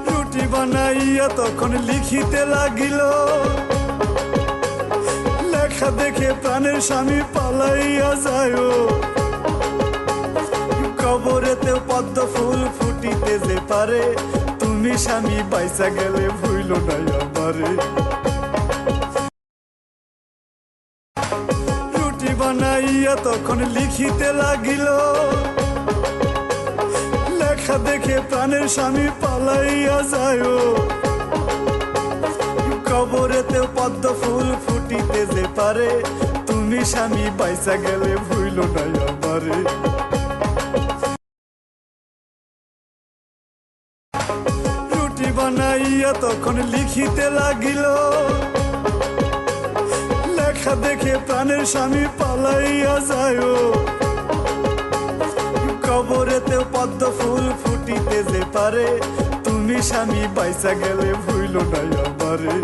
রুটি বানাইয়া তখন লিখিতে লাগিল, লেখা দেখে প্রাণের স্বামী পালাইয়া যায়। কবরেতেও পদ্ম ফুল ফুটিতে যে পারে, তুমি স্বামী বাইসা গেলে ভুইল না আমারে। রুটি বানাইয়া তখন লিখিতে লাগিল, লেখা দেখে প্রাণের স্বামী পালাইয়া যায়। কবরেতেও পদ্ম ফুল ফুটিতে যে পারে, তুমি স্বামী বাইসা গেলে ভুইল না আমারে। রুটি বানাইয়া তখন লিখিতে লাগিল, লেখা দেখে প্রাণের স্বামী পালাইয়া যায়। কবরেতেও পদ্ম ফুল ফুটিতে যে পারে, তুমি স্বামী বাইসা গেলে ভুইল না আমারে।